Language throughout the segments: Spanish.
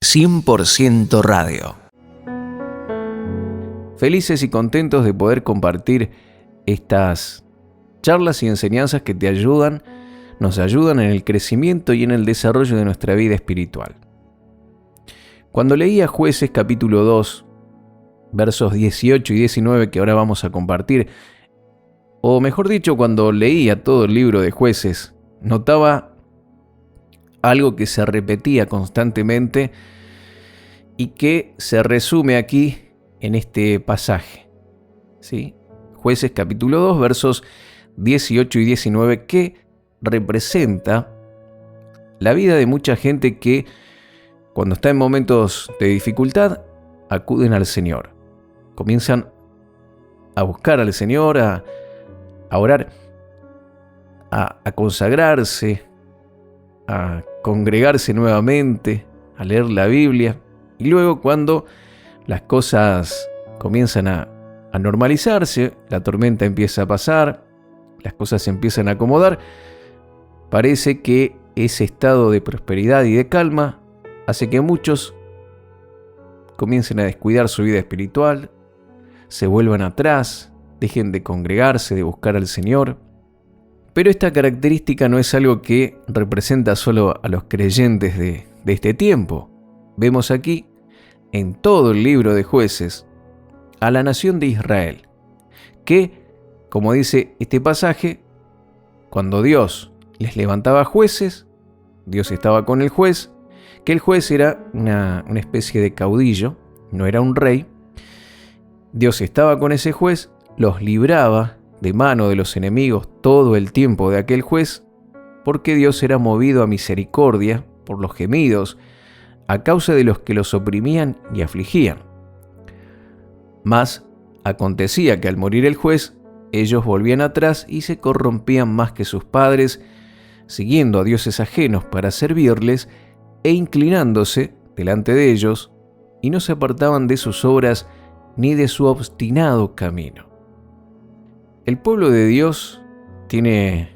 100% Radio. Felices y contentos de poder compartir estas charlas y enseñanzas que nos ayudan en el crecimiento y en el desarrollo de nuestra vida espiritual. Cuando leía Jueces capítulo 2, versos 18 y 19 que ahora vamos a compartir, o mejor dicho, cuando leía todo el libro de Jueces, notaba algo que se repetía constantemente y que se resume aquí en este pasaje, ¿sí? Jueces capítulo 2, versos 18 y 19, que representa la vida de mucha gente que cuando está en momentos de dificultad acuden al Señor. Comienzan a buscar al Señor, a orar, a consagrarse, a congregarse nuevamente, a leer la Biblia. Y luego cuando las cosas comienzan a normalizarse, la tormenta empieza a pasar, las cosas se empiezan a acomodar, parece que ese estado de prosperidad y de calma hace que muchos comiencen a descuidar su vida espiritual, se vuelvan atrás, dejen de congregarse, de buscar al Señor. Pero esta característica no es algo que representa solo a los creyentes de este tiempo. Vemos aquí, en todo el libro de Jueces, a la nación de Israel, que, como dice este pasaje, cuando Dios les levantaba jueces, Dios estaba con el juez, que el juez era una especie de caudillo, no era un rey. Dios estaba con ese juez, los libraba de mano de los enemigos todo el tiempo de aquel juez, porque Dios era movido a misericordia por los gemidos a causa de los que los oprimían y afligían. Mas acontecía que al morir el juez, ellos volvían atrás y se corrompían más que sus padres, siguiendo a dioses ajenos para servirles e inclinándose delante de ellos, y no se apartaban de sus obras ni de su obstinado camino. El pueblo de Dios el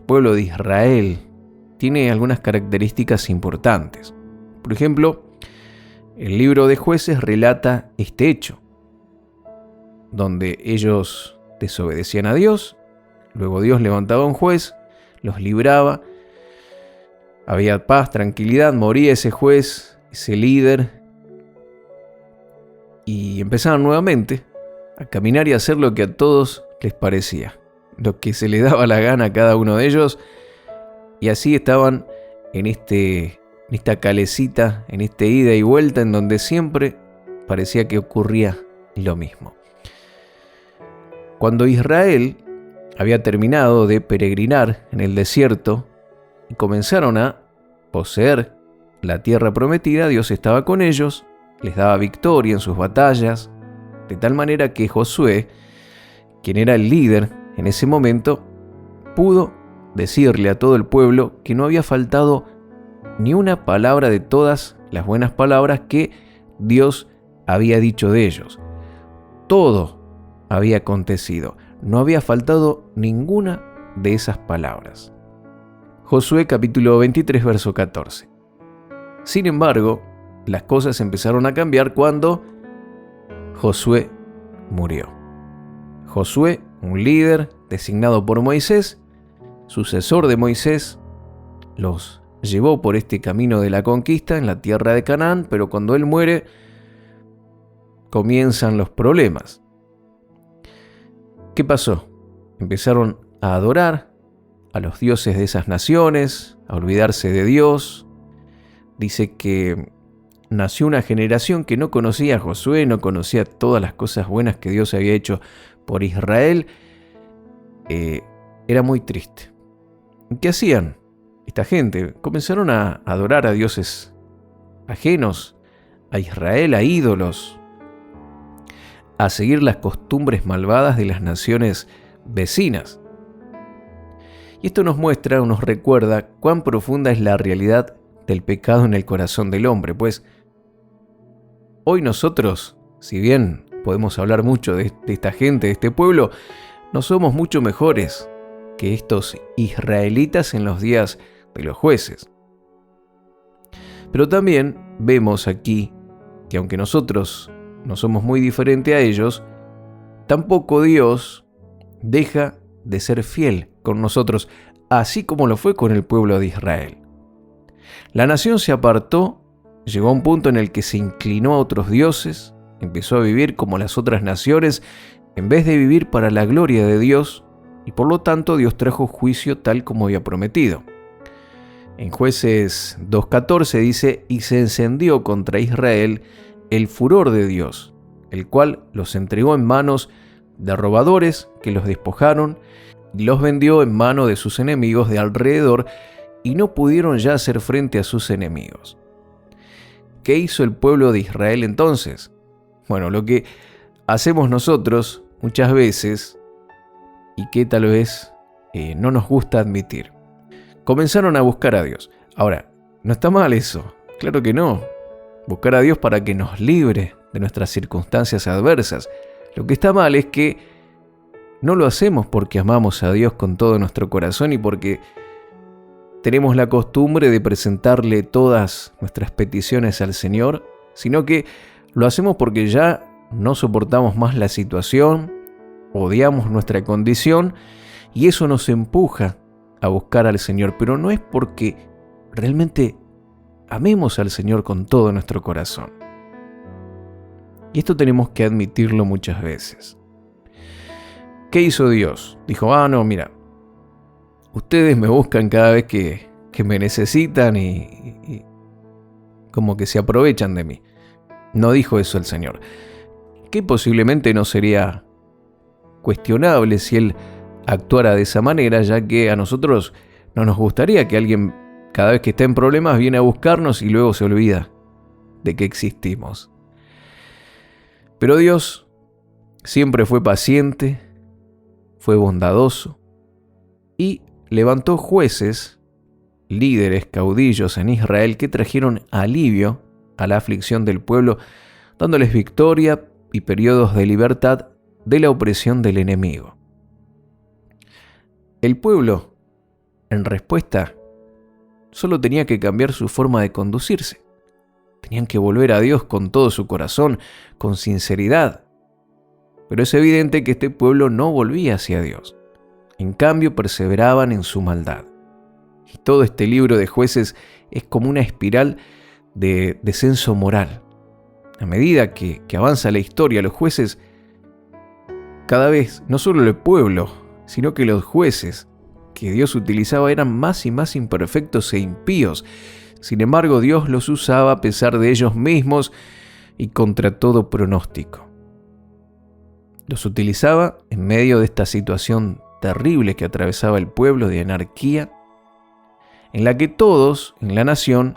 pueblo de Israel tiene algunas características importantes. Por ejemplo, el libro de Jueces relata este hecho, donde ellos desobedecían a Dios, luego Dios levantaba un juez, los libraba, había paz, tranquilidad, moría ese juez, ese líder, y empezaban nuevamente a caminar y a hacer lo que a todos les parecía, lo que se les daba la gana a cada uno de ellos, y así estaban en esta calecita, en este ida y vuelta en donde siempre parecía que ocurría lo mismo. Cuando Israel había terminado de peregrinar en el desierto y comenzaron a poseer la tierra prometida, Dios estaba con ellos, les daba victoria en sus batallas, de tal manera que Josué, quien era el líder en ese momento, pudo decirle a todo el pueblo que no había faltado ni una palabra de todas las buenas palabras que Dios había dicho de ellos. Todo había acontecido, no había faltado ninguna de esas palabras. Josué capítulo 23, verso 14. Sin embargo, las cosas empezaron a cambiar cuando Josué murió. Josué, un líder designado por Moisés, sucesor de Moisés, los llevó por este camino de la conquista en la tierra de Canaán, pero cuando él muere, comienzan los problemas. ¿Qué pasó? Empezaron a adorar a los dioses de esas naciones, a olvidarse de Dios. Dice que nació una generación que no conocía a Josué, no conocía todas las cosas buenas que Dios había hecho por Israel. Era muy triste. ¿Qué hacían esta gente? Comenzaron a adorar a dioses ajenos a Israel, a ídolos, a seguir las costumbres malvadas de las naciones vecinas. Y esto nos muestra, nos recuerda cuán profunda es la realidad del pecado en el corazón del hombre, pues hoy nosotros, si bien podemos hablar mucho de esta gente, de este pueblo, no somos mucho mejores que estos israelitas en los días de los jueces. Pero también vemos aquí que aunque nosotros no somos muy diferentes a ellos, tampoco Dios deja de ser fiel con nosotros, así como lo fue con el pueblo de Israel. La nación se apartó, llegó a un punto en el que se inclinó a otros dioses, empezó a vivir como las otras naciones, en vez de vivir para la gloria de Dios, y por lo tanto Dios trajo juicio tal como había prometido. En Jueces 2:14 dice: y se encendió contra Israel el furor de Dios, el cual los entregó en manos de robadores que los despojaron y los vendió en mano de sus enemigos de alrededor, y no pudieron ya hacer frente a sus enemigos. ¿Qué hizo el pueblo de Israel entonces? Bueno, lo que hacemos nosotros muchas veces y que tal vez no nos gusta admitir. Comenzaron a buscar a Dios. Ahora, ¿no está mal eso? Claro que no. Buscar a Dios para que nos libre de nuestras circunstancias adversas. Lo que está mal es que no lo hacemos porque amamos a Dios con todo nuestro corazón y porque tenemos la costumbre de presentarle todas nuestras peticiones al Señor, sino que lo hacemos porque ya no soportamos más la situación, odiamos nuestra condición y eso nos empuja a buscar al Señor, pero no es porque realmente amemos al Señor con todo nuestro corazón. Y esto tenemos que admitirlo muchas veces. ¿Qué hizo Dios? Dijo: no, mira, ustedes me buscan cada vez que me necesitan y como que se aprovechan de mí. No dijo eso el Señor. Que posiblemente no sería cuestionable si Él actuara de esa manera, ya que a nosotros no nos gustaría que alguien, cada vez que está en problemas, viene a buscarnos y luego se olvida de que existimos. Pero Dios siempre fue paciente, fue bondadoso y levantó jueces, líderes, caudillos en Israel que trajeron alivio a la aflicción del pueblo, dándoles victoria y periodos de libertad de la opresión del enemigo. El pueblo, en respuesta, solo tenía que cambiar su forma de conducirse. Tenían que volver a Dios con todo su corazón, con sinceridad. Pero es evidente que este pueblo no volvía hacia Dios. En cambio, perseveraban en su maldad. Y todo este libro de Jueces es como una espiral de descenso moral. A medida que avanza la historia, los jueces, cada vez, no solo el pueblo, sino que los jueces que Dios utilizaba eran más y más imperfectos e impíos. Sin embargo, Dios los usaba a pesar de ellos mismos y contra todo pronóstico. Los utilizaba en medio de esta situación terrible que atravesaba el pueblo de anarquía, en la que todos en la nación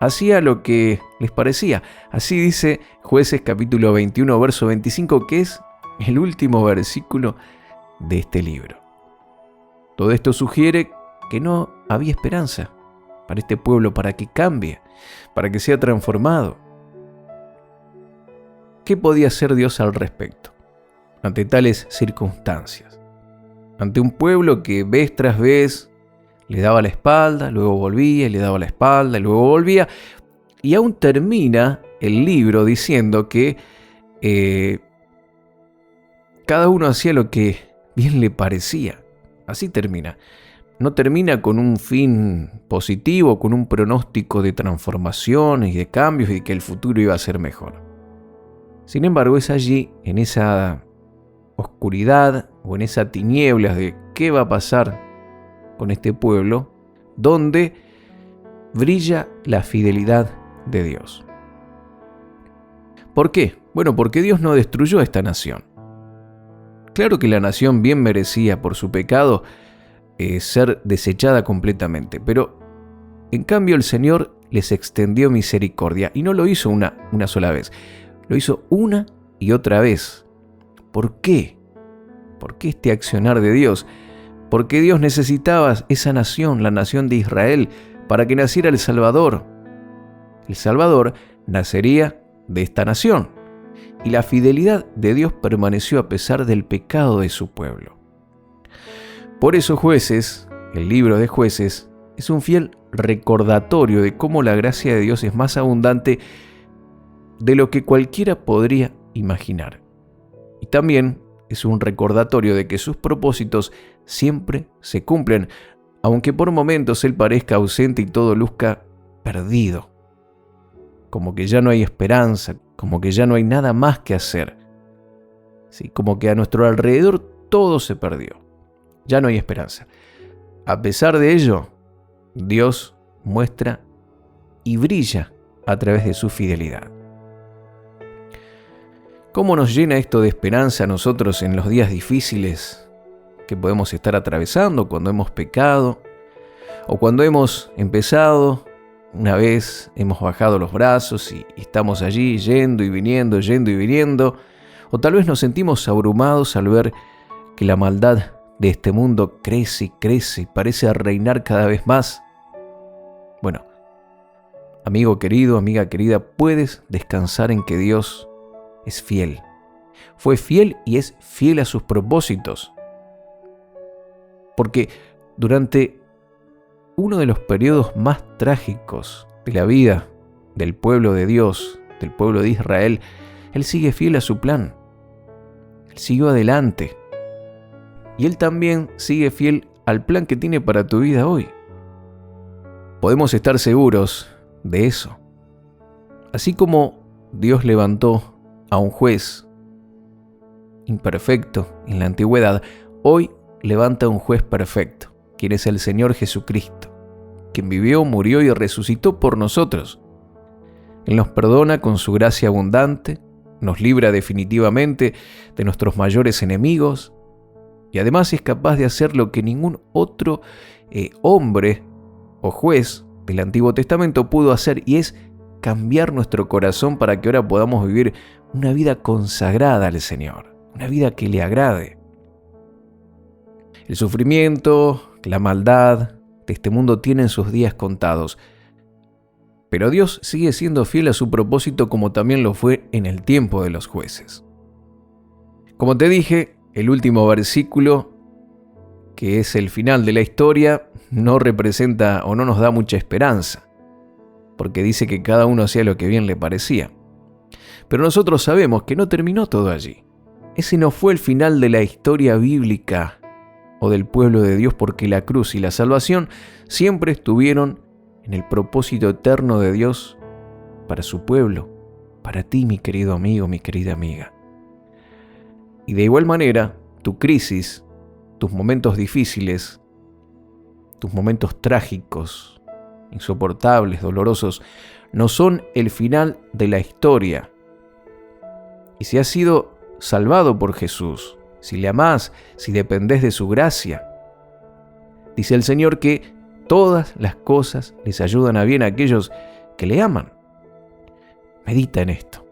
hacían lo que les parecía. Así dice Jueces capítulo 21, verso 25, que es el último versículo de este libro. Todo esto sugiere que no había esperanza para este pueblo, para que cambie, para que sea transformado. ¿Qué podía hacer Dios al respecto ante tales circunstancias? Ante un pueblo que vez tras vez le daba la espalda, luego volvía y le daba la espalda y luego volvía, y aún termina el libro diciendo que cada uno hacía lo que bien le parecía. Así termina. No termina con un fin positivo, con un pronóstico de transformación y de cambios y de que el futuro iba a ser mejor. Sin embargo, es allí, en esa oscuridad o en esa tinieblas de qué va a pasar con este pueblo, donde brilla la fidelidad de Dios. ¿Por qué? Bueno, porque Dios no destruyó a esta nación. Claro que la nación bien merecía por su pecado ser desechada completamente, pero en cambio el Señor les extendió misericordia y no lo hizo una sola vez, lo hizo una y otra vez. ¿Por qué? ¿Por qué este accionar de Dios? Porque Dios necesitaba esa nación, la nación de Israel, para que naciera el Salvador. El Salvador nacería de esta nación. Y la fidelidad de Dios permaneció a pesar del pecado de su pueblo. Por eso Jueces, el libro de Jueces, Es un fiel recordatorio de cómo la gracia de Dios es más abundante de lo que cualquiera podría imaginar. Y también es un recordatorio de que sus propósitos siempre se cumplen, aunque por momentos Él parezca ausente y todo luzca perdido. Como que ya no hay esperanza, como que ya no hay nada más que hacer. Sí, como que a nuestro alrededor todo se perdió. Ya no hay esperanza. A pesar de ello, Dios muestra y brilla a través de su fidelidad. ¿Cómo nos llena esto de esperanza a nosotros en los días difíciles que podemos estar atravesando, cuando hemos pecado o cuando hemos empezado, una vez hemos bajado los brazos y estamos allí yendo y viniendo, o tal vez nos sentimos abrumados al ver que la maldad de este mundo crece y parece reinar cada vez más? Bueno, amigo querido, amiga querida, puedes descansar en que Dios es fiel. Fue fiel y es fiel a sus propósitos. Porque durante uno de los periodos más trágicos de la vida del pueblo de Dios, del pueblo de Israel, Él sigue fiel a su plan. Él siguió adelante. Y Él también sigue fiel al plan que tiene para tu vida hoy. Podemos estar seguros de eso. Así como Dios levantó a un juez imperfecto en la antigüedad, hoy levanta a un juez perfecto, quien es el Señor Jesucristo, quien vivió, murió y resucitó por nosotros. Él nos perdona con su gracia abundante, nos libra definitivamente de nuestros mayores enemigos y además es capaz de hacer lo que ningún otro hombre o juez del Antiguo Testamento pudo hacer, y es cambiar nuestro corazón para que ahora podamos vivir una vida consagrada al Señor, una vida que le agrade. El sufrimiento, la maldad de este mundo tienen sus días contados, pero Dios sigue siendo fiel a su propósito como también lo fue en el tiempo de los jueces. Como te dije, el último versículo, que es el final de la historia, no representa o no nos da mucha esperanza, porque dice que cada uno hacía lo que bien le parecía. Pero nosotros sabemos que no terminó todo allí. Ese no fue el final de la historia bíblica o del pueblo de Dios, porque la cruz y la salvación siempre estuvieron en el propósito eterno de Dios para su pueblo, para ti, mi querido amigo, mi querida amiga. Y de igual manera, tu crisis, tus momentos difíciles, tus momentos trágicos, insoportables, dolorosos, no son el final de la historia. Y si has sido salvado por Jesús, si le amás, si dependés de su gracia, dice el Señor que todas las cosas les ayudan a bien a aquellos que le aman. Medita en esto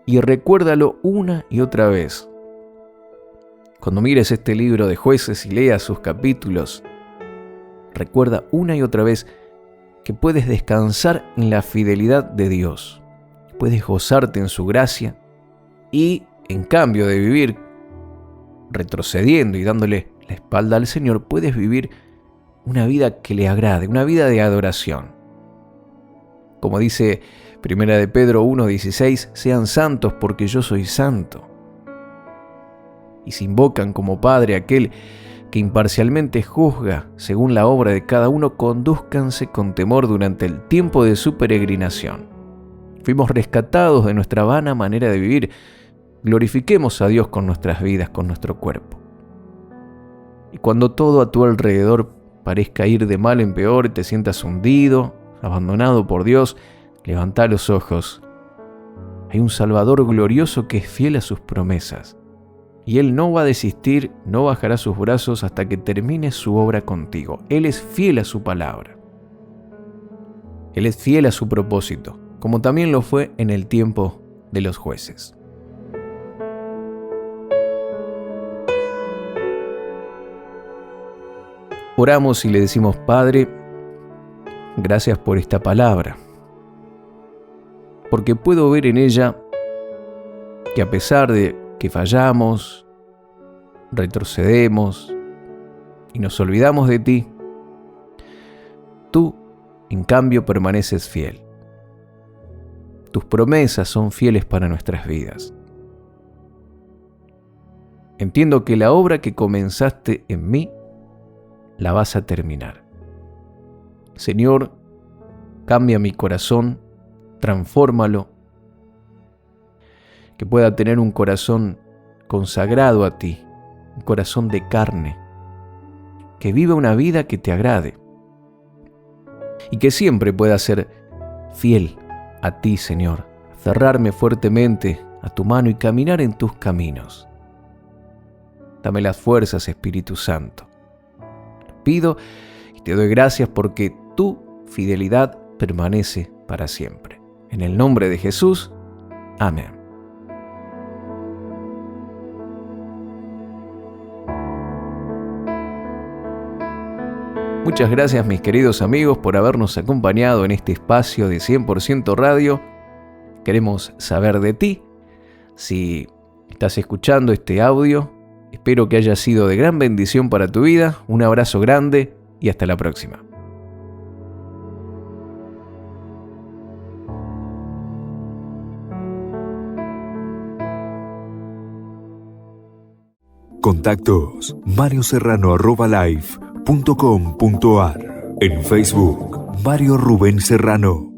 y recuérdalo una y otra vez. Cuando mires este libro de Jueces y leas sus capítulos, recuerda una y otra vez que puedes descansar en la fidelidad de Dios, puedes gozarte en su gracia y, en cambio de vivir retrocediendo y dándole la espalda al Señor, puedes vivir una vida que le agrade, una vida de adoración. Como dice 1 de Pedro 1:16, sean santos porque yo soy santo. Y se invocan como Padre aquel que imparcialmente juzga según la obra de cada uno, condúzcanse con temor durante el tiempo de su peregrinación. Fuimos rescatados de nuestra vana manera de vivir. Glorifiquemos a Dios con nuestras vidas, con nuestro cuerpo. Y cuando todo a tu alrededor parezca ir de mal en peor, te sientas hundido, abandonado por Dios, levanta los ojos. Hay un Salvador glorioso que es fiel a sus promesas. Y Él no va a desistir, no bajará sus brazos hasta que termine su obra contigo. Él es fiel a su palabra. Él es fiel a su propósito, como también lo fue en el tiempo de los jueces. Oramos y le decimos: Padre, gracias por esta palabra, porque puedo ver en ella que a pesar de que fallamos, retrocedemos y nos olvidamos de ti, tú, en cambio, permaneces fiel. Tus promesas son fieles para nuestras vidas. Entiendo que la obra que comenzaste en mí, la vas a terminar. Señor, cambia mi corazón, transfórmalo, que pueda tener un corazón consagrado a ti, un corazón de carne, que viva una vida que te agrade y que siempre pueda ser fiel a ti, Señor, aferrarme fuertemente a tu mano y caminar en tus caminos. Dame las fuerzas, Espíritu Santo. Te pido y te doy gracias porque tu fidelidad permanece para siempre. En el nombre de Jesús, amén. Muchas gracias, mis queridos amigos, por habernos acompañado en este espacio de 100% Radio. Queremos saber de ti. Si estás escuchando este audio, espero que haya sido de gran bendición para tu vida. Un abrazo grande y hasta la próxima. Contactos: marioserrano@live.com.ar. En Facebook, Mario Rubén Serrano.